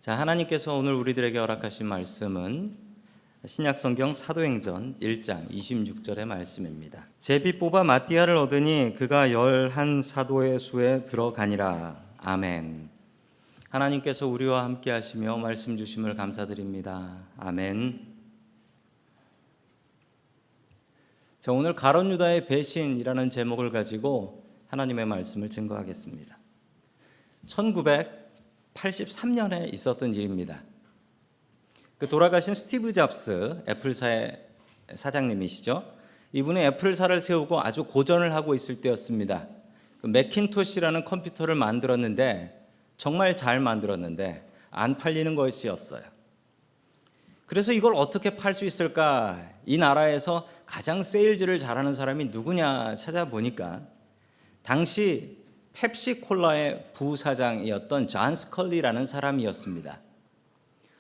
자, 하나님께서 오늘 우리들에게 허락하신 말씀은 신약성경 사도행전 1장 26절의 말씀입니다. 제비 뽑아 마띠아를 얻으니 그가 11 사도의 수에 들어가니라. 아멘. 하나님께서 우리와 함께 하시며 말씀 주심을 감사드립니다. 아멘. 자, 오늘 가룟 유다의 배신이라는 제목을 가지고 하나님의 말씀을 증거하겠습니다. 1983년에 있었던 일입니다. 그 돌아가신 스티브 잡스, 애플사의 사장님이시죠. 이분이 애플사를 세우고 아주 고전을 하고 있을 때였습니다. 그 매킨토시라는 컴퓨터를 만들었는데 정말 잘 만들었는데 안 팔리는 것이었어요. 그래서 이걸 어떻게 팔 수 있을까? 이 나라에서 가장 세일즈를 잘하는 사람이 누구냐 찾아보니까 당시 펩시콜라의 부사장이었던 존 스컬리라는 사람이었습니다.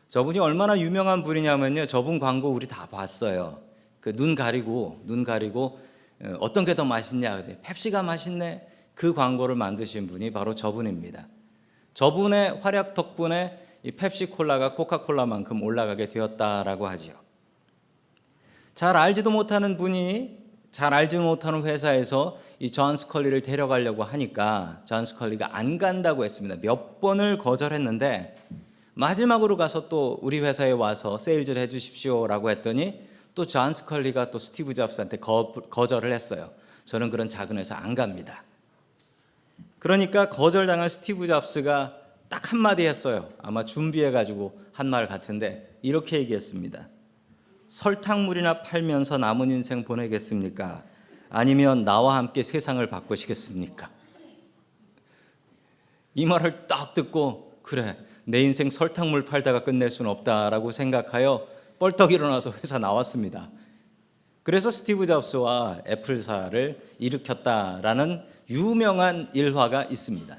저분이 얼마나 유명한 분이냐면요, 저분 광고 우리 다 봤어요. 그 눈 가리고 어떤 게 더 맛있냐, 펩시가 맛있네. 그 광고를 만드신 분이 바로 저분입니다. 저분의 활약 덕분에 이 펩시콜라가 코카콜라만큼 올라가게 되었다라고 하지요. 잘 알지도 못하는 분이 잘 알지도 못하는 회사에서 이 존 스컬리를 데려가려고 하니까 존 스컬리가 안 간다고 했습니다. 몇 번을 거절했는데 마지막으로 가서 또 우리 회사에 와서 세일즈를 해주십시오라고 했더니 또 존 스컬리가 또 스티브 잡스한테 거절을 했어요. 저는 그런 작은 회사 안 갑니다. 그러니까 거절당한 스티브 잡스가 딱 한마디 했어요. 아마 준비해가지고 한 말 같은데 이렇게 얘기했습니다. 설탕물이나 팔면서 남은 인생 보내겠습니까? 아니면 나와 함께 세상을 바꾸시겠습니까? 이 말을 딱 듣고 그래, 내 인생 설탕물 팔다가 끝낼 수는 없다라고 생각하여 뻘떡 일어나서 회사 나왔습니다. 그래서 스티브 잡스와 애플사를 일으켰다라는 유명한 일화가 있습니다.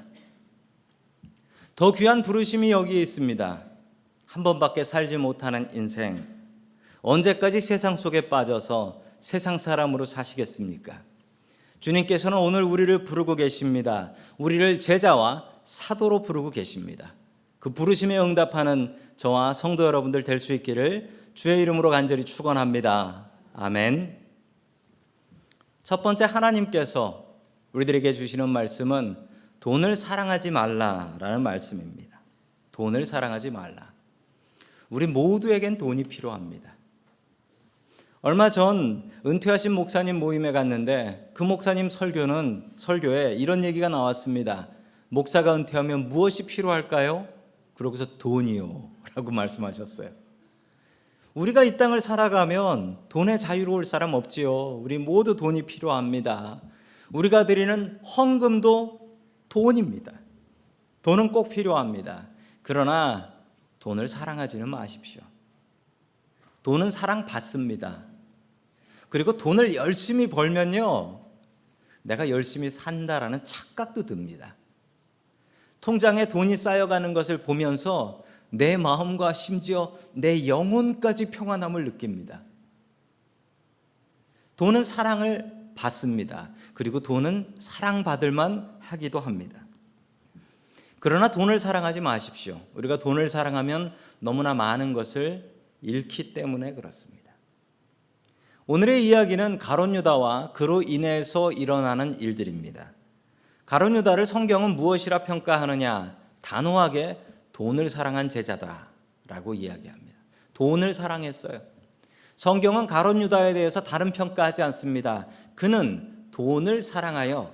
더 귀한 부르심이 여기에 있습니다. 한 번밖에 살지 못하는 인생, 언제까지 세상 속에 빠져서 세상 사람으로 사시겠습니까? 주님께서는 오늘 우리를 부르고 계십니다. 우리를 제자와 사도로 부르고 계십니다. 그 부르심에 응답하는 저와 성도 여러분들 될 수 있기를 주의 이름으로 간절히 축원합니다. 아멘. 첫 번째, 하나님께서 우리들에게 주시는 말씀은 돈을 사랑하지 말라라는 말씀입니다. 돈을 사랑하지 말라. 우리 모두에겐 돈이 필요합니다. 얼마 전 은퇴하신 목사님 모임에 갔는데 그 목사님 설교에 이런 얘기가 나왔습니다. 목사가 은퇴하면 무엇이 필요할까요? 그러고서 돈이요 라고 말씀하셨어요. 우리가 이 땅을 살아가면 돈에 자유로울 사람 없지요. 우리 모두 돈이 필요합니다. 우리가 드리는 헌금도 돈입니다. 돈은 꼭 필요합니다. 그러나 돈을 사랑하지는 마십시오. 돈은 사랑받습니다. 그리고 돈을 열심히 벌면요, 내가 열심히 산다라는 착각도 듭니다. 통장에 돈이 쌓여가는 것을 보면서 내 마음과 심지어 내 영혼까지 평안함을 느낍니다. 돈은 사랑을 받습니다. 그리고 돈은 사랑받을만 하기도 합니다. 그러나 돈을 사랑하지 마십시오. 우리가 돈을 사랑하면 너무나 많은 것을 잃기 때문에 그렇습니다. 오늘의 이야기는 가룟 유다와 그로 인해서 일어나는 일들입니다. 가룟 유다를 성경은 무엇이라 평가하느냐? 단호하게 돈을 사랑한 제자다라고 이야기합니다. 돈을 사랑했어요. 성경은 가룟 유다에 대해서 다른 평가하지 않습니다. 그는 돈을 사랑하여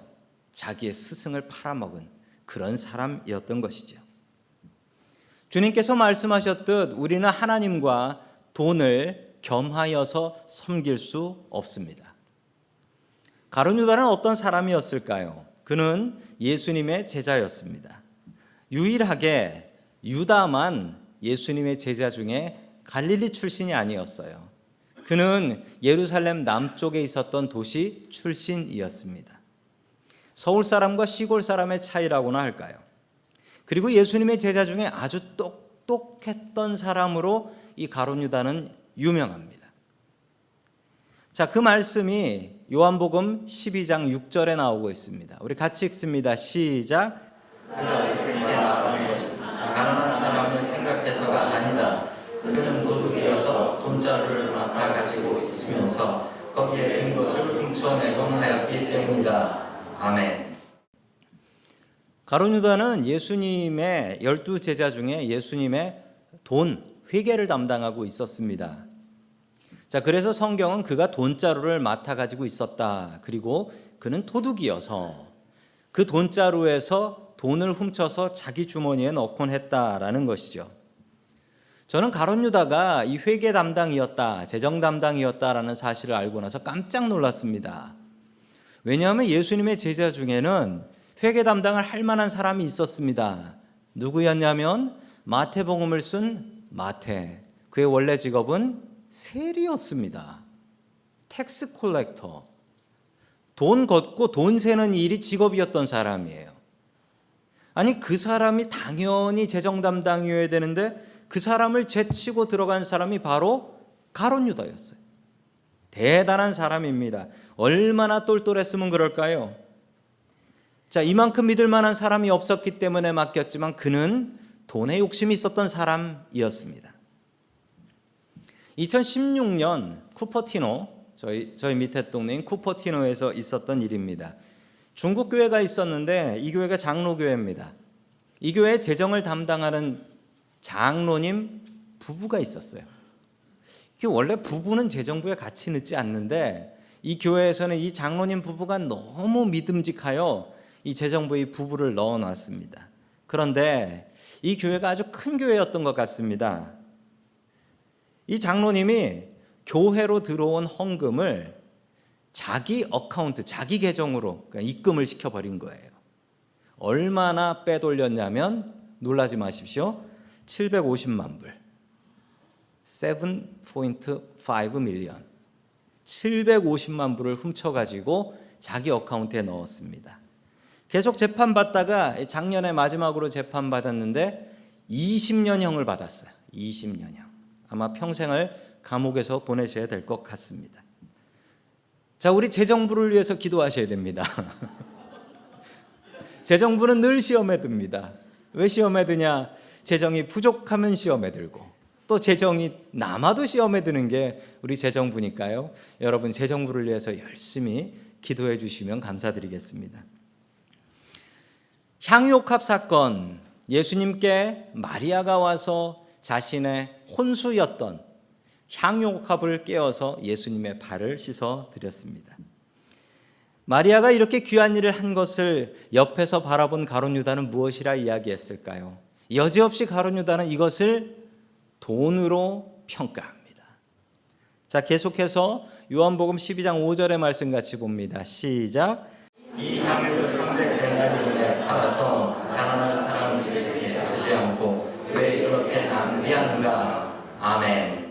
자기의 스승을 팔아먹은 그런 사람이었던 것이죠. 주님께서 말씀하셨듯 우리는 하나님과 돈을 겸하여서 섬길 수 없습니다. 가룟 유다는 어떤 사람이었을까요? 그는 예수님의 제자였습니다. 유일하게 유다만 예수님의 제자 중에 갈릴리 출신이 아니었어요. 그는 예루살렘 남쪽에 있었던 도시 출신이었습니다. 서울 사람과 시골 사람의 차이라고나 할까요? 그리고 예수님의 제자 중에 아주 똑똑했던 사람으로 이 가룟 유다는 유명합니다. 자, 그 말씀이 요한복음 12장 6절에 나오고 있습니다. 우리 같이 읽습니다. 시작. 그가 이렇게 말하는 것은 가난한 사람을 생각해 그는 도둑이어서 돈자루를 맡아 가지고 있으면서 거기에 든 것을 훔쳐내곤 하였기 때문이다. 아멘. 가룟 유다는 예수님의 12제자 중에 예수님의 돈 회계를 담당하고 있었습니다. 자, 그래서 성경은 그가 돈자루를 맡아 가지고 있었다. 그리고 그는 도둑이어서 그 돈자루에서 돈을 훔쳐서 자기 주머니에 넣곤 했다라는 것이죠. 저는 가룟 유다가 이 회계 담당이었다, 재정 담당이었다라는 사실을 알고 나서 깜짝 놀랐습니다. 왜냐하면 예수님의 제자 중에는 회계 담당을 할 만한 사람이 있었습니다. 누구였냐면 마태복음을 쓴 마태. 그의 원래 직업은 세리였습니다. 텍스 콜렉터. 돈 걷고 돈 세는 일이 직업이었던 사람이에요. 아니, 그 사람이 당연히 재정 담당이어야 되는데 그 사람을 제치고 들어간 사람이 바로 가룟 유다였어요. 대단한 사람입니다. 얼마나 똘똘했으면 그럴까요? 자, 이만큼 믿을 만한 사람이 없었기 때문에 맡겼지만 그는 돈에 욕심이 있었던 사람이었습니다. 2016년 쿠퍼티노, 저희 밑에 동네인 쿠퍼티노에서 있었던 일입니다. 중국 교회가 있었는데 이 교회가 장로교회입니다. 이 교회의 재정을 담당하는 장로님 부부가 있었어요. 이게 원래 부부는 재정부에 같이 넣지 않는데 이 교회에서는 이 장로님 부부가 너무 믿음직하여 이 재정부에 이 부부를 넣어놨습니다. 그런데 이 교회가 아주 큰 교회였던 것 같습니다. 이 장로님이 교회로 들어온 헌금을 자기 어카운트, 자기 계정으로 입금을 시켜버린 거예요. 얼마나 빼돌렸냐면 놀라지 마십시오. 750만 불, 7.5 밀리언, 750만 불을 훔쳐가지고 자기 어카운트에 넣었습니다. 계속 재판받다가 작년에 마지막으로 재판받았는데 20년형을 받았어요. 20년형. 아마 평생을 감옥에서 보내셔야 될 것 같습니다. 자, 우리 재정부를 위해서 기도하셔야 됩니다. 재정부는 늘 시험에 듭니다. 왜 시험에 드냐? 재정이 부족하면 시험에 들고 또 재정이 남아도 시험에 드는 게 우리 재정부니까요. 여러분 재정부를 위해서 열심히 기도해 주시면 감사드리겠습니다. 향유옥합 사건, 예수님께 마리아가 와서 자신의 혼수였던 향유옥합을 깨어서 예수님의 발을 씻어 드렸습니다. 마리아가 이렇게 귀한 일을 한 것을 옆에서 바라본 가룟 유다는 무엇이라 이야기했을까요? 여지없이 가룟 유다는 이것을 돈으로 평가합니다. 자, 계속해서 요한복음 12장 5절의 말씀 같이 봅니다. 시작. 이 향유를 300데나리온에 팔아서 가난한 사람들에게 주지 않고 왜 이렇게 낭비하는가? 아멘.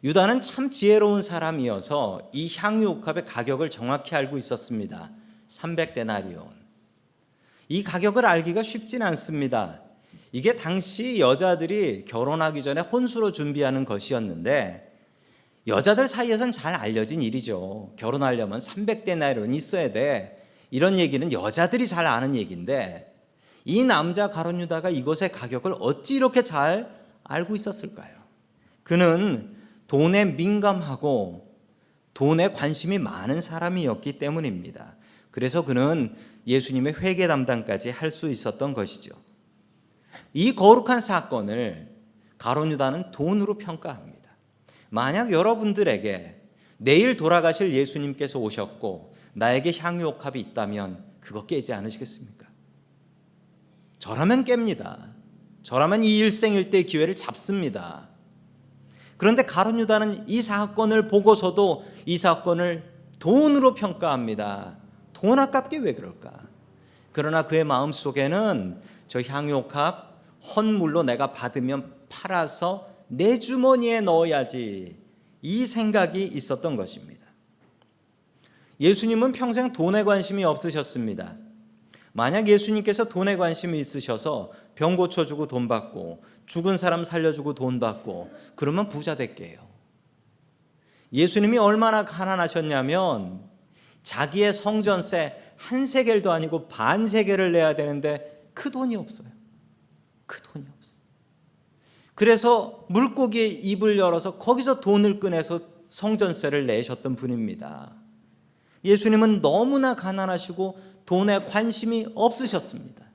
유다는 참 지혜로운 사람이어서 이 향유옥합의 가격을 정확히 알고 있었습니다. 300데나리온. 이 가격을 알기가 쉽진 않습니다. 이게 당시 여자들이 결혼하기 전에 혼수로 준비하는 것이었는데 여자들 사이에서는 잘 알려진 일이죠. 결혼하려면 300데나리온이 있어야 돼. 이런 얘기는 여자들이 잘 아는 얘기인데 이 남자 가룟 유다가 이것의 가격을 어찌 이렇게 잘 알고 있었을까요? 그는 돈에 민감하고 돈에 관심이 많은 사람이었기 때문입니다. 그래서 그는 예수님의 회계 담당까지 할 수 있었던 것이죠. 이 거룩한 사건을 가룟 유다는 돈으로 평가합니다. 만약 여러분들에게 내일 돌아가실 예수님께서 오셨고 나에게 향유옥합이 있다면 그거 깨지 않으시겠습니까? 저라면 깹니다. 저라면 이 일생일대의 기회를 잡습니다. 그런데 가룟 유다는 이 사건을 보고서도 이 사건을 돈으로 평가합니다. 돈 아깝게 왜 그럴까? 그러나 그의 마음속에는 저 향유옥합 헌물로 내가 받으면 팔아서 내 주머니에 넣어야지, 이 생각이 있었던 것입니다. 예수님은 평생 돈에 관심이 없으셨습니다. 만약 예수님께서 돈에 관심이 있으셔서 병 고쳐주고 돈 받고 죽은 사람 살려주고 돈 받고 그러면 부자 될게요. 예수님이 얼마나 가난하셨냐면 자기의 성전세 한 세겔도 아니고 반 세겔을 내야 되는데 그 돈이 없어요. 그 돈이 없어요. 그래서 물고기의 입을 열어서 거기서 돈을 꺼내서 성전세를 내셨던 분입니다. 예수님은 너무나 가난하시고 돈에 관심이 없으셨습니다.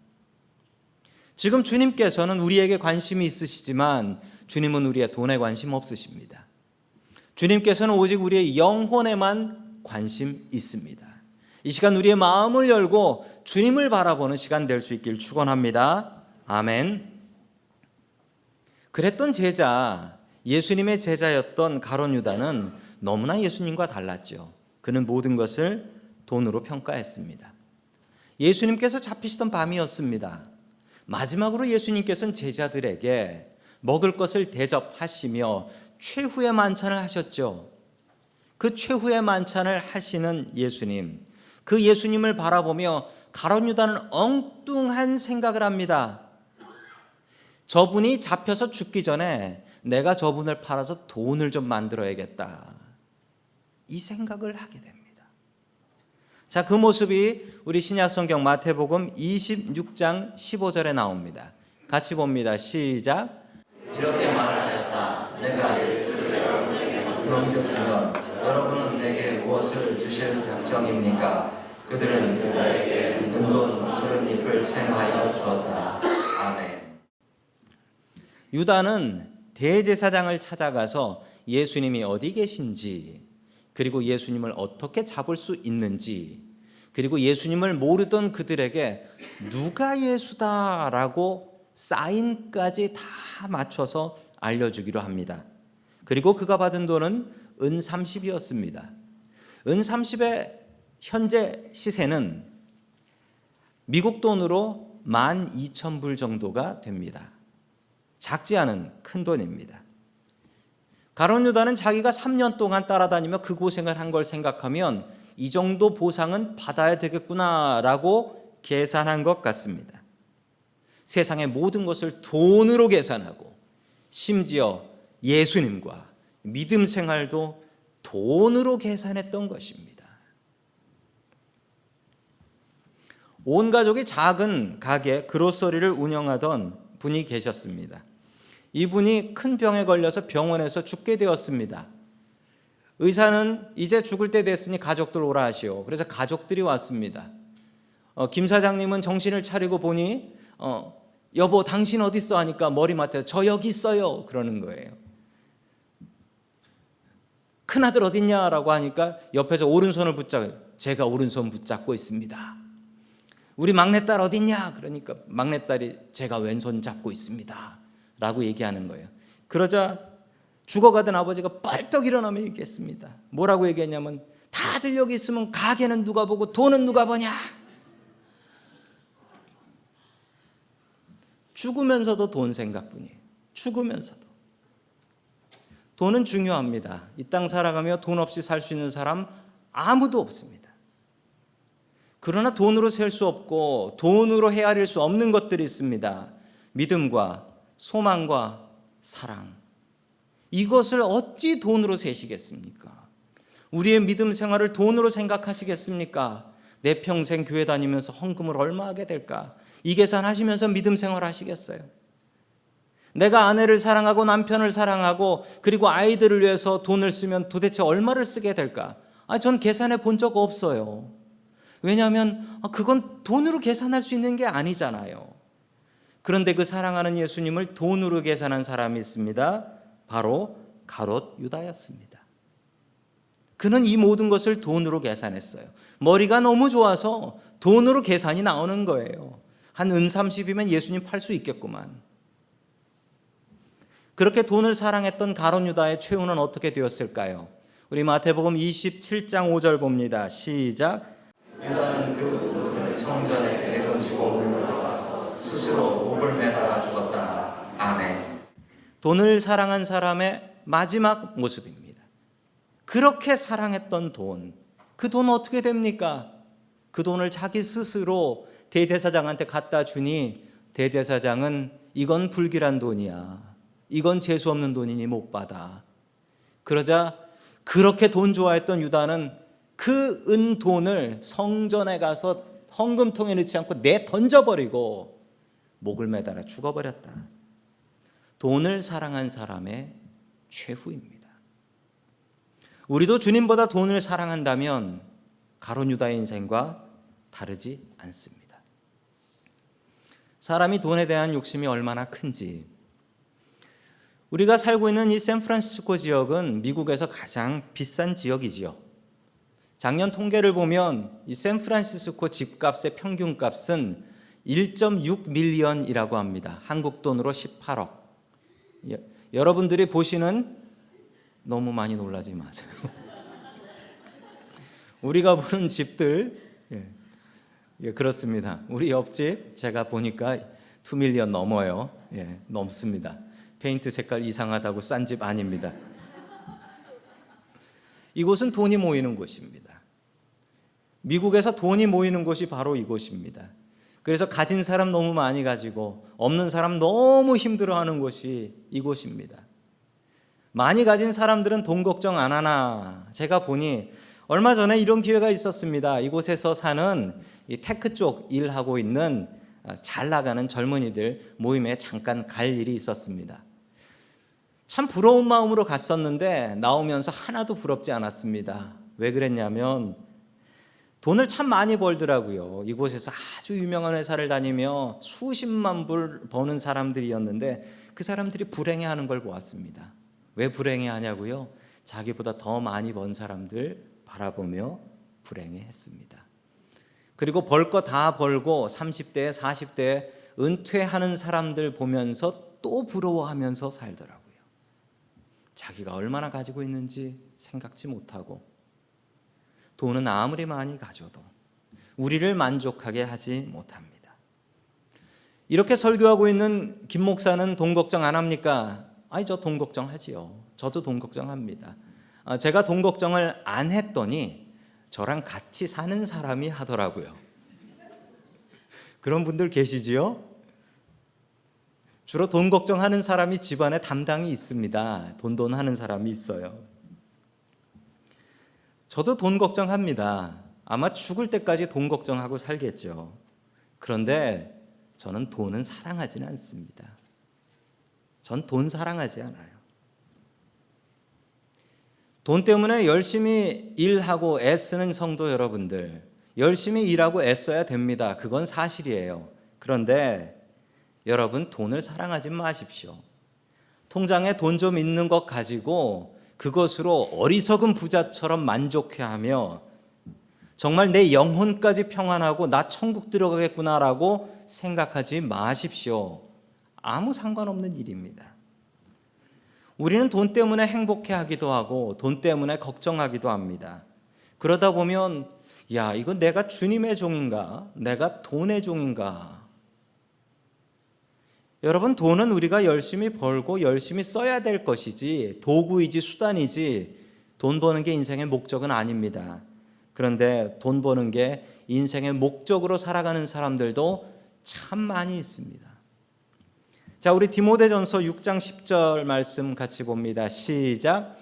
지금 주님께서는 우리에게 관심이 있으시지만 주님은 우리의 돈에 관심 없으십니다. 주님께서는 오직 우리의 영혼에만 관심 있습니다. 이 시간 우리의 마음을 열고 주님을 바라보는 시간 될 수 있길 축원합니다. 아멘. 그랬던 제자, 예수님의 제자였던 가룟 유다는 너무나 예수님과 달랐죠. 그는 모든 것을 돈으로 평가했습니다. 예수님께서 잡히시던 밤이었습니다. 마지막으로 예수님께서는 제자들에게 먹을 것을 대접하시며 최후의 만찬을 하셨죠. 그 최후의 만찬을 하시는 예수님, 그 예수님을 바라보며 가룟 유다는 엉뚱한 생각을 합니다. 저분이 잡혀서 죽기 전에 내가 저분을 팔아서 돈을 좀 만들어야겠다, 이 생각을 하게 됩니다. 자, 그 모습이 우리 신약성경 마태복음 26장 15절에 나옵니다. 같이 봅니다. 시작. 이렇게 말하였다. 내가 그런즉 주여 여러분은 내게 무엇을 주실 작정입니까? 그들은 그에게 은돈 30잎을 생하여 주었다. 아멘. 유다는 대제사장을 찾아가서 예수님이 어디 계신지, 그리고 예수님을 어떻게 잡을 수 있는지, 그리고 예수님을 모르던 그들에게 누가 예수다라고 사인까지 다 맞춰서 알려주기로 합니다. 그리고 그가 받은 돈은 은 30이었습니다. 은 30의 현재 시세는 미국 돈으로 12,000불 정도가 됩니다. 작지 않은 큰 돈입니다. 가룟 유다는 자기가 3년 동안 따라다니며 그 고생을 한 걸 생각하면 이 정도 보상은 받아야 되겠구나라고 계산한 것 같습니다. 세상의 모든 것을 돈으로 계산하고 심지어 예수님과 믿음 생활도 돈으로 계산했던 것입니다. 온 가족이 작은 가게 그로서리를 운영하던 분이 계셨습니다. 이분이 큰 병에 걸려서 병원에서 죽게 되었습니다. 의사는 이제 죽을 때 됐으니 가족들 오라 하시오. 그래서 가족들이 왔습니다. 김 사장님은 정신을 차리고 보니 여보 당신 어디 있어 하니까 머리맡에 저 여기 있어요 그러는 거예요. 큰아들 어딨냐라고 하니까 옆에서 오른손을 붙잡고, 제가 오른손 붙잡고 있습니다. 우리 막내딸 어딨냐 그러니까 막내딸이 제가 왼손 잡고 있습니다 라고 얘기하는 거예요. 그러자 죽어가던 아버지가 벌떡 일어나며 얘기했습니다. 뭐라고 얘기했냐면 다들 여기 있으면 가게는 누가 보고 돈은 누가 보냐. 죽으면서도 돈 생각뿐이에요. 죽으면서도. 돈은 중요합니다. 이 땅 살아가며 돈 없이 살 수 있는 사람 아무도 없습니다. 그러나 돈으로 셀 수 없고 돈으로 헤아릴 수 없는 것들이 있습니다. 믿음과 소망과 사랑. 이것을 어찌 돈으로 세시겠습니까? 우리의 믿음 생활을 돈으로 생각하시겠습니까? 내 평생 교회 다니면서 헌금을 얼마 하게 될까? 이 계산하시면서 믿음 생활 하시겠어요? 내가 아내를 사랑하고 남편을 사랑하고 그리고 아이들을 위해서 돈을 쓰면 도대체 얼마를 쓰게 될까? 전 계산해 본 적 없어요. 왜냐하면 그건 돈으로 계산할 수 있는 게 아니잖아요. 그런데 그 사랑하는 예수님을 돈으로 계산한 사람이 있습니다. 바로 가롯 유다였습니다. 그는 이 모든 것을 돈으로 계산했어요. 머리가 너무 좋아서 돈으로 계산이 나오는 거예요. 한 은 30이면 예수님 팔 수 있겠구만. 그렇게 돈을 사랑했던 가롯 유다의 최후는 어떻게 되었을까요? 우리 마태복음 27장 5절 봅니다. 시작. 유다는 그 돈을 성전에 내던지고 스스로 목을 매달아 죽었다. 아멘. 돈을 사랑한 사람의 마지막 모습입니다. 그렇게 사랑했던 돈, 그 돈 어떻게 됩니까? 그 돈을 자기 스스로 대제사장한테 갖다 주니 대제사장은 이건 불길한 돈이야. 이건 재수 없는 돈이니 못 받아. 그러자 그렇게 돈 좋아했던 유다는 그 은 돈을 성전에 가서 헌금통에 넣지 않고 내 던져버리고 목을 매달아 죽어버렸다. 돈을 사랑한 사람의 최후입니다. 우리도 주님보다 돈을 사랑한다면 가룟 유다의 인생과 다르지 않습니다. 사람이 돈에 대한 욕심이 얼마나 큰지, 우리가 살고 있는 이 샌프란시스코 지역은 미국에서 가장 비싼 지역이지요. 작년 통계를 보면 이 샌프란시스코 집값의 평균값은 1.6 밀리언이라고 합니다. 한국 돈으로 18억. 여러분들이 보시는, 너무 많이 놀라지 마세요. 우리가 보는 집들, 그렇습니다. 우리 옆집 제가 보니까 2 밀리언 넘어요. 넘습니다. 페인트 색깔 이상하다고 싼 집 아닙니다. 이곳은 돈이 모이는 곳입니다. 미국에서 돈이 모이는 곳이 바로 이곳입니다. 그래서 가진 사람 너무 많이 가지고 없는 사람 너무 힘들어하는 곳이 이곳입니다. 많이 가진 사람들은 돈 걱정 안 하나. 제가 보니 얼마 전에 이런 기회가 있었습니다. 이곳에서 사는 이 테크 쪽 일하고 있는 잘 나가는 젊은이들 모임에 잠깐 갈 일이 있었습니다. 참 부러운 마음으로 갔었는데 나오면서 하나도 부럽지 않았습니다. 왜 그랬냐면 돈을 참 많이 벌더라고요. 이곳에서 아주 유명한 회사를 다니며 수십만 불 버는 사람들이었는데 그 사람들이 불행해하는 걸 보았습니다. 왜 불행해하냐고요? 자기보다 더 많이 번 사람들 바라보며 불행해했습니다. 그리고 벌 거 다 벌고 30대, 40대에 은퇴하는 사람들 보면서 또 부러워하면서 살더라고요. 자기가 얼마나 가지고 있는지 생각지 못하고 돈은 아무리 많이 가져도 우리를 만족하게 하지 못합니다. 이렇게 설교하고 있는 김 목사는 돈 걱정 안 합니까? 아니, 저 돈 걱정하지요. 저도 돈 걱정합니다. 제가 돈 걱정을 안 했더니 저랑 같이 사는 사람이 하더라고요. 그런 분들 계시지요? 주로 돈 걱정하는 사람이 집안에 담당이 있습니다. 돈 하는 사람이 있어요. 저도 돈 걱정합니다. 아마 죽을 때까지 돈 걱정하고 살겠죠. 그런데 저는 돈은 사랑하지는 않습니다. 전 돈 사랑하지 않아요. 돈 때문에 열심히 일하고 애쓰는 성도 여러분들, 열심히 일하고 애써야 됩니다. 그건 사실이에요. 그런데 여러분, 돈을 사랑하지 마십시오. 통장에 돈 좀 있는 것 가지고 그것으로 어리석은 부자처럼 만족해하며 정말 내 영혼까지 평안하고 나 천국 들어가겠구나라고 생각하지 마십시오. 아무 상관없는 일입니다. 우리는 돈 때문에 행복해하기도 하고 돈 때문에 걱정하기도 합니다. 그러다 보면 야, 이거 내가 주님의 종인가? 내가 돈의 종인가? 여러분, 돈은 우리가 열심히 벌고 열심히 써야 될 것이지 도구이지 수단이지 돈 버는 게 인생의 목적은 아닙니다. 그런데 돈 버는 게 인생의 목적으로 살아가는 사람들도 참 많이 있습니다. 자, 우리 디모데전서 6장 10절 말씀 같이 봅니다. 시작.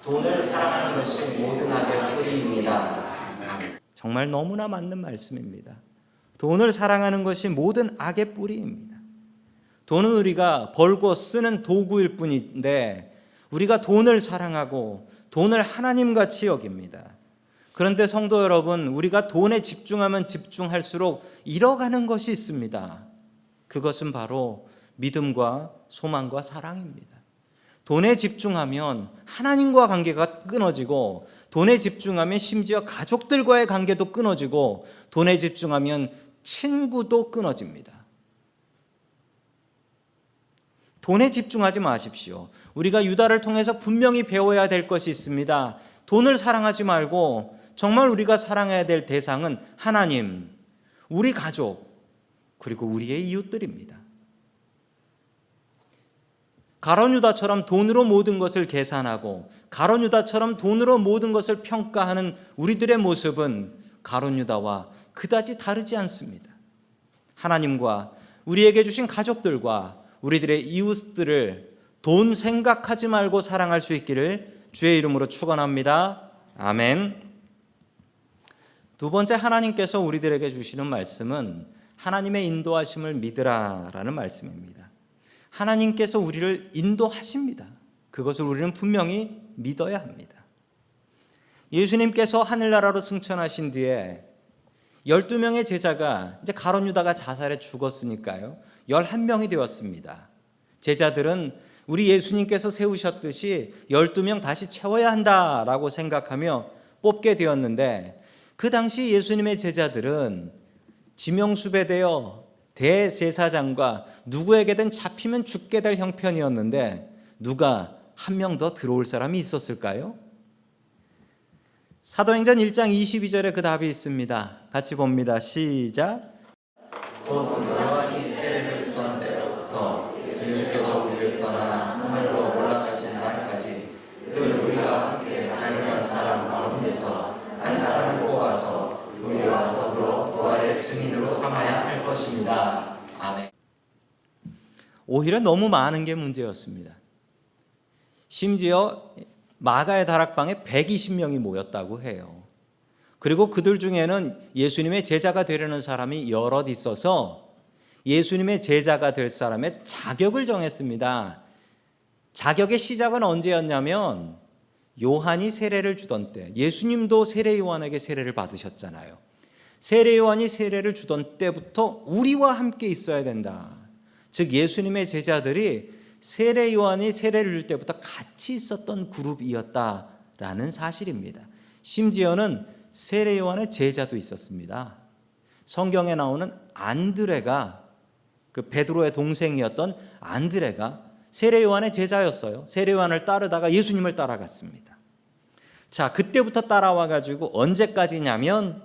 돈을 사랑하는 것이 모든 악의 뿌리입니다. 정말 너무나 맞는 말씀입니다. 돈을 사랑하는 것이 모든 악의 뿌리입니다. 돈은 우리가 벌고 쓰는 도구일 뿐인데 우리가 돈을 사랑하고 돈을 하나님같이 여깁니다. 그런데 성도 여러분, 우리가 돈에 집중하면 집중할수록 잃어가는 것이 있습니다. 그것은 바로 믿음과 소망과 사랑입니다. 돈에 집중하면 하나님과 관계가 끊어지고 돈에 집중하면 심지어 가족들과의 관계도 끊어지고 돈에 집중하면 친구도 끊어집니다. 돈에 집중하지 마십시오. 우리가 유다를 통해서 분명히 배워야 될 것이 있습니다. 돈을 사랑하지 말고 정말 우리가 사랑해야 될 대상은 하나님, 우리 가족, 그리고 우리의 이웃들입니다. 가룟 유다처럼 돈으로 모든 것을 계산하고 가룟 유다처럼 돈으로 모든 것을 평가하는 우리들의 모습은 가룟 유다와 그다지 다르지 않습니다. 하나님과 우리에게 주신 가족들과 우리들의 이웃들을 돈 생각하지 말고 사랑할 수 있기를 주의 이름으로 축원합니다. 아멘. 두 번째, 하나님께서 우리들에게 주시는 말씀은 하나님의 인도하심을 믿으라라는 말씀입니다. 하나님께서 우리를 인도하십니다. 그것을 우리는 분명히 믿어야 합니다. 예수님께서 하늘나라로 승천하신 뒤에 12명의 제자가 이제 가룟 유다가 자살해 죽었으니까요, 11명이 되었습니다. 제자들은 우리 예수님께서 세우셨듯이 12명 다시 채워야 한다라고 생각하며 뽑게 되었는데, 그 당시 예수님의 제자들은 지명수배되어 대제사장과 누구에게든 잡히면 죽게 될 형편이었는데, 누가 한 명 더 들어올 사람이 있었을까요? 사도행전 1장 22절에 그 답이 있습니다. 같이 봅니다. 시작. 곧 요한이 세례를 주던 때로부터 예수께서 우리를 떠나 하늘로 올라가신 날까지 늘 우리가 함께 다니던 사람 가운데서 한 사람을 뽑아서 우리와 더불어 부활의 증인으로 삼아야 할 것입니다. 아멘. 오히려 너무 많은 게 문제였습니다. 심지어 마가의 다락방에 120명이 모였다고 해요. 그리고 그들 중에는 예수님의 제자가 되려는 사람이 여럿 있어서 예수님의 제자가 될 사람의 자격을 정했습니다. 자격의 시작은 언제였냐면 요한이 세례를 주던 때, 예수님도 세례 요한에게 세례를 받으셨잖아요. 세례 요한이 세례를 주던 때부터 우리와 함께 있어야 된다. 즉 예수님의 제자들이 세례 요한이 세례를 줄 때부터 같이 있었던 그룹이었다라는 사실입니다. 심지어는 세례 요한의 제자도 있었습니다. 성경에 나오는 안드레가, 그 베드로의 동생이었던 안드레가 세례 요한의 제자였어요. 세례 요한을 따르다가 예수님을 따라갔습니다. 자, 그때부터 따라와 가지고 언제까지냐면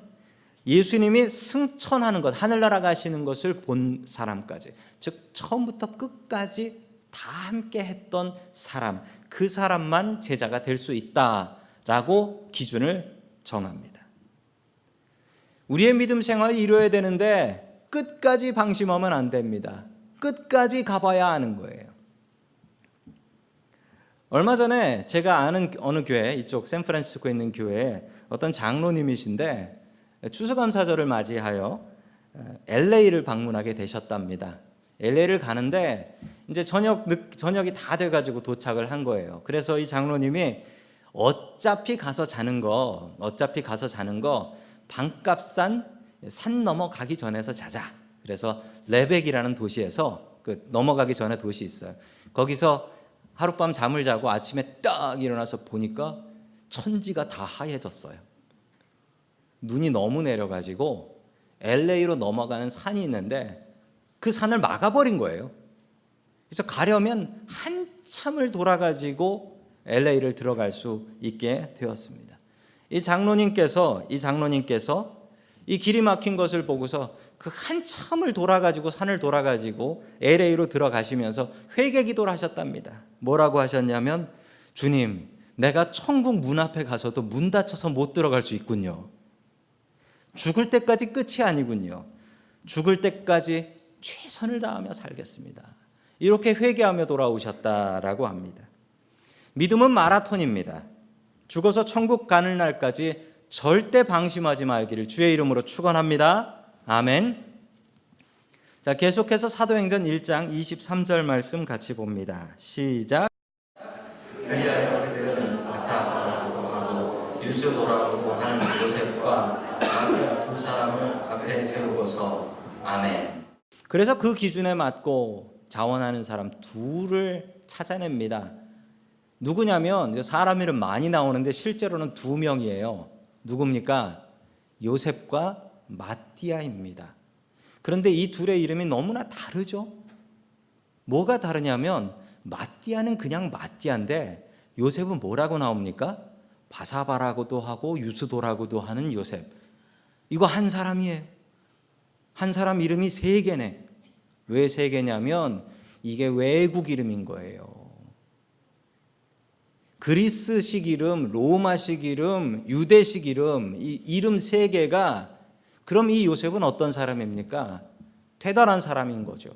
예수님이 승천하는 것, 하늘나라 가시는 것을 본 사람까지, 즉 처음부터 끝까지 다 함께 했던 사람, 그 사람만 제자가 될 수 있다라고 기준을 정합니다. 우리의 믿음 생활을 이루어야 되는데 끝까지 방심하면 안 됩니다. 끝까지 가봐야 하는 거예요. 얼마 전에 제가 아는 어느 교회, 이쪽 샌프란시스코에 있는 교회에 어떤 장로님이신데 추수감사절을 맞이하여 LA를 방문하게 되셨답니다. LA를 가는데 이제 저녁이 다 돼가지고 도착을 한 거예요. 그래서 이 장로님이 어차피 가서 자는 거 반값산 산 넘어가기 전에서 자자. 그래서 레벡이라는 도시에서 그 넘어가기 전에 도시 있어요. 거기서 하룻밤 잠을 자고 아침에 딱 일어나서 보니까 천지가 다 하얘졌어요. 눈이 너무 내려가지고 LA로 넘어가는 산이 있는데 그 산을 막아버린 거예요. 그래서 가려면 한참을 돌아가지고 LA를 들어갈 수 있게 되었습니다. 이 장로님께서 이 길이 막힌 것을 보고서 그 한참을 돌아가지고 산을 돌아가지고 LA로 들어가시면서 회개 기도를 하셨답니다. 뭐라고 하셨냐면, 주님, 내가 천국 문 앞에 가서도 문 닫혀서 못 들어갈 수 있군요. 죽을 때까지 끝이 아니군요. 죽을 때까지 최선을 다하며 살겠습니다. 이렇게 회개하며 돌아오셨다라고 합니다. 믿음은 마라톤입니다. 죽어서 천국 가는 날까지 절대 방심하지 말기를 주의 이름으로 축원합니다. 아멘. 자, 계속해서 사도행전 1장 23절 말씀 같이 봅니다. 시작. 그리하여 그들은 바사바라고도 하고 유스도라고도 하는 요셉과 마리아 두 사람을 앞에 세우고서 아멘. 그래서 그 기준에 맞고 자원하는 사람 둘을 찾아냅니다. 누구냐면 사람 이름 많이 나오는데 실제로는 2명이에요. 누굽니까? 요셉과 마띠아입니다. 그런데 이 둘의 이름이 너무나 다르죠. 뭐가 다르냐면 마띠아는 그냥 마띠아인데 요셉은 뭐라고 나옵니까? 바사바라고도 하고 유스도라고도 하는 요셉. 이거 한 사람이에요. 한 사람 이름이 3개네. 왜 3개냐면 이게 외국 이름인 거예요. 그리스식 이름, 로마식 이름, 유대식 이름, 이 이름 3개가, 그럼 이 요셉은 어떤 사람입니까? 대단한 사람인 거죠.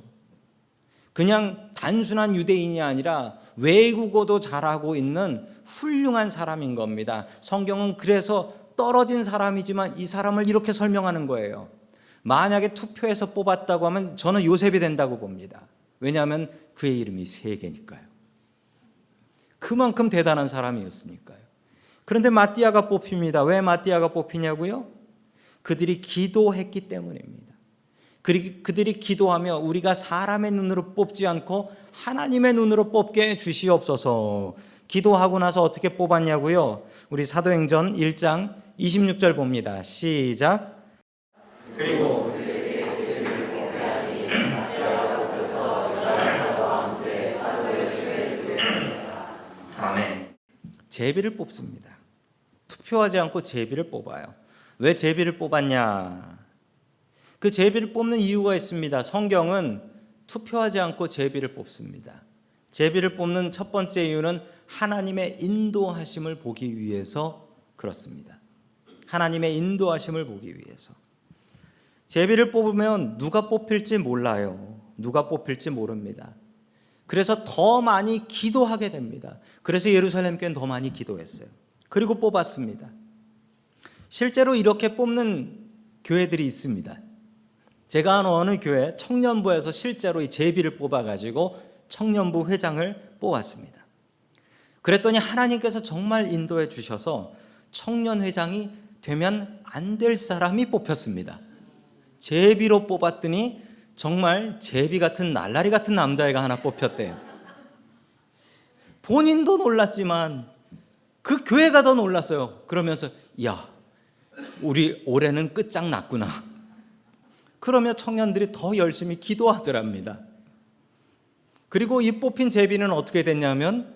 그냥 단순한 유대인이 아니라 외국어도 잘하고 있는 훌륭한 사람인 겁니다. 성경은 그래서 떨어진 사람이지만 이 사람을 이렇게 설명하는 거예요. 만약에 투표해서 뽑았다고 하면 저는 요셉이 된다고 봅니다. 왜냐하면 그의 이름이 세 개니까요. 그만큼 대단한 사람이었으니까요. 그런데 마띠아가 뽑힙니다. 왜 마띠아가 뽑히냐고요? 그들이 기도했기 때문입니다. 그들이 기도하며 우리가 사람의 눈으로 뽑지 않고 하나님의 눈으로 뽑게 주시옵소서. 기도하고 나서 어떻게 뽑았냐고요? 우리 사도행전 1장 26절 봅니다. 시작. 그리고 아멘. 제비를 뽑습니다. 투표하지 않고 제비를 뽑아요. 왜 제비를 뽑았냐? 그 제비를 뽑는 이유가 있습니다. 성경은 투표하지 않고 제비를 뽑습니다. 제비를 뽑는 첫 번째 이유는 하나님의 인도하심을 보기 위해서 그렇습니다. 하나님의 인도하심을 보기 위해서. 제비를 뽑으면 누가 뽑힐지 몰라요. 누가 뽑힐지 모릅니다. 그래서 더 많이 기도하게 됩니다. 그래서 예루살렘 교회는 더 많이 기도했어요. 그리고 뽑았습니다. 실제로 이렇게 뽑는 교회들이 있습니다. 제가 아는 어느 교회 청년부에서 실제로 이 제비를 뽑아가지고 청년부 회장을 뽑았습니다. 그랬더니 하나님께서 정말 인도해 주셔서 청년회장이 되면 안 될 사람이 뽑혔습니다. 제비로 뽑았더니 정말 제비 같은 날라리 같은 남자애가 하나 뽑혔대요. 본인도 놀랐지만 그 교회가 더 놀랐어요. 그러면서 야, 우리 올해는 끝장났구나. 그러며 청년들이 더 열심히 기도하더랍니다. 그리고 이 뽑힌 제비는 어떻게 됐냐면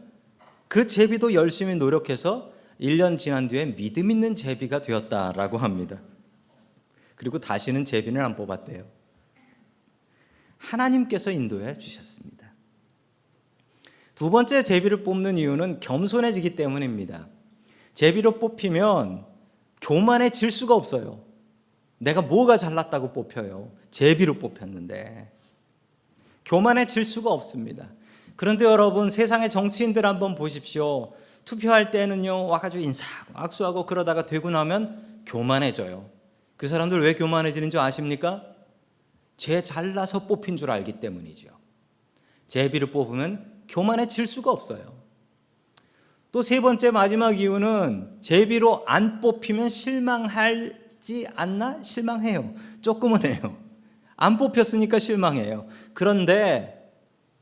그 제비도 열심히 노력해서 1년 지난 뒤에 믿음 있는 제비가 되었다라고 합니다. 그리고 다시는 제비는 안 뽑았대요. 하나님께서 인도해 주셨습니다. 두 번째 제비를 뽑는 이유는 겸손해지기 때문입니다. 제비로 뽑히면 교만해질 수가 없어요. 내가 뭐가 잘났다고 뽑혀요. 제비로 뽑혔는데 교만해질 수가 없습니다. 그런데 여러분, 세상의 정치인들 한번 보십시오. 투표할 때는요 와가지고 인사하고 악수하고 그러다가 되고 나면 교만해져요. 그 사람들 왜 교만해지는 줄 아십니까? 제 잘나서 뽑힌 줄 알기 때문이죠. 제비를 뽑으면 교만해질 수가 없어요. 또 세 번째 마지막 이유는 제비로 안 뽑히면 실망하지 않나? 실망해요. 조금은 해요. 안 뽑혔으니까 실망해요. 그런데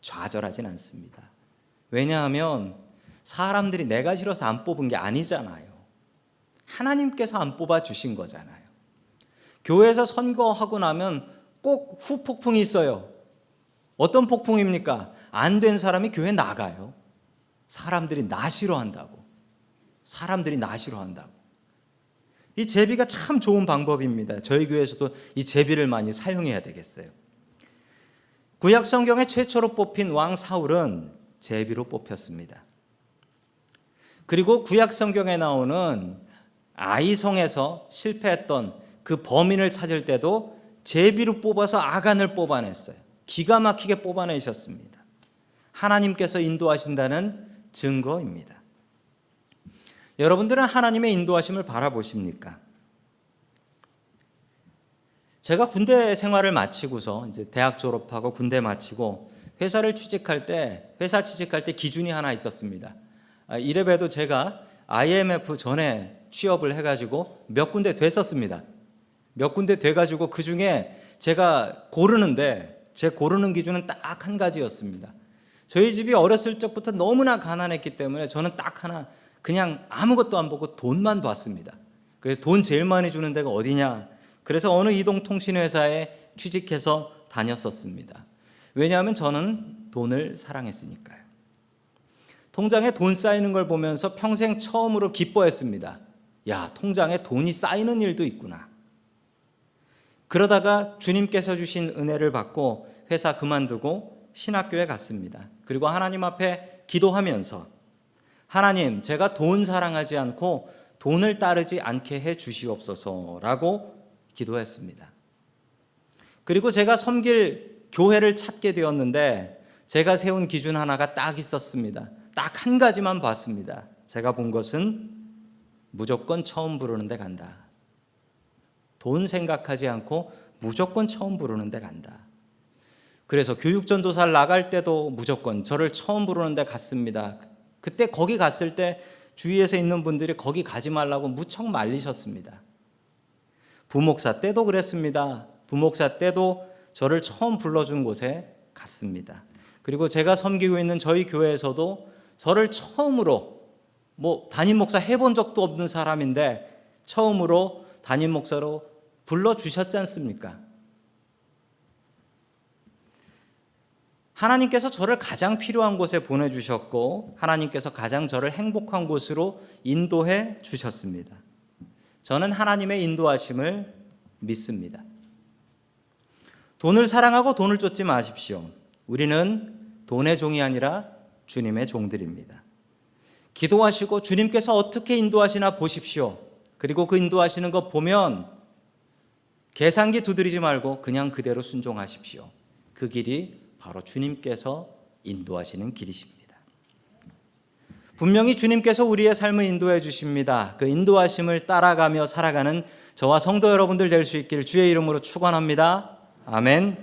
좌절하진 않습니다. 왜냐하면 사람들이 내가 싫어서 안 뽑은 게 아니잖아요. 하나님께서 안 뽑아주신 거잖아요. 교회에서 선거하고 나면 꼭 후폭풍이 있어요. 어떤 폭풍입니까? 안 된 사람이 교회 나가요. 사람들이 나 싫어한다고. 이 제비가 참 좋은 방법입니다. 저희 교회에서도 이 제비를 많이 사용해야 되겠어요. 구약 성경에 최초로 뽑힌 왕 사울은 제비로 뽑혔습니다. 그리고 구약 성경에 나오는 아이성에서 실패했던 그 범인을 찾을 때도 제비로 뽑아서 아간을 뽑아냈어요. 기가 막히게 뽑아내셨습니다. 하나님께서 인도하신다는 증거입니다. 여러분들은 하나님의 인도하심을 바라보십니까? 제가 군대 생활을 마치고서 이제 대학 졸업하고 군대 마치고 회사 취직할 때 기준이 하나 있었습니다. 이래봬도 제가 IMF 전에 취업을 해가지고 몇 군데 됐었습니다. 몇 군데 돼가지고 그 중에 제가 제 고르는 기준은 딱 한 가지였습니다. 저희 집이 어렸을 적부터 너무나 가난했기 때문에 저는 딱 하나, 그냥 아무것도 안 보고 돈만 봤습니다. 그래서 돈 제일 많이 주는 데가 어디냐? 그래서 어느 이동통신회사에 취직해서 다녔었습니다. 왜냐하면 저는 돈을 사랑했으니까요. 통장에 돈 쌓이는 걸 보면서 평생 처음으로 기뻐했습니다. 야, 통장에 돈이 쌓이는 일도 있구나. 그러다가 주님께서 주신 은혜를 받고 회사 그만두고 신학교에 갔습니다. 그리고 하나님 앞에 기도하면서 하나님, 제가 돈 사랑하지 않고 돈을 따르지 않게 해 주시옵소서라고 기도했습니다. 그리고 제가 섬길 교회를 찾게 되었는데 제가 세운 기준 하나가 딱 있었습니다. 딱 한 가지만 봤습니다. 제가 본 것은 무조건 처음 부르는 데 간다. 돈 생각하지 않고 무조건 처음 부르는 데 간다. 그래서 교육전도사를 나갈 때도 무조건 저를 처음 부르는 데 갔습니다. 그때 거기 갔을 때 주위에서 있는 분들이 거기 가지 말라고 무척 말리셨습니다. 부목사 때도 그랬습니다. 부목사 때도 저를 처음 불러준 곳에 갔습니다. 그리고 제가 섬기고 있는 저희 교회에서도 저를 처음으로, 담임 목사 해본 적도 없는 사람인데 처음으로 담임 목사로 불러주셨지 않습니까? 하나님께서 저를 가장 필요한 곳에 보내주셨고 하나님께서 가장 저를 행복한 곳으로 인도해 주셨습니다. 저는 하나님의 인도하심을 믿습니다. 돈을 사랑하고 돈을 쫓지 마십시오. 우리는 돈의 종이 아니라 주님의 종들입니다. 기도하시고 주님께서 어떻게 인도하시나 보십시오. 그리고 그 인도하시는 것 보면 계산기 두드리지 말고 그냥 그대로 순종하십시오. 그 길이 바로 주님께서 인도하시는 길이십니다. 분명히 주님께서 우리의 삶을 인도해 주십니다. 그 인도하심을 따라가며 살아가는 저와 성도 여러분들 될 수 있기를 주의 이름으로 축원합니다. 아멘.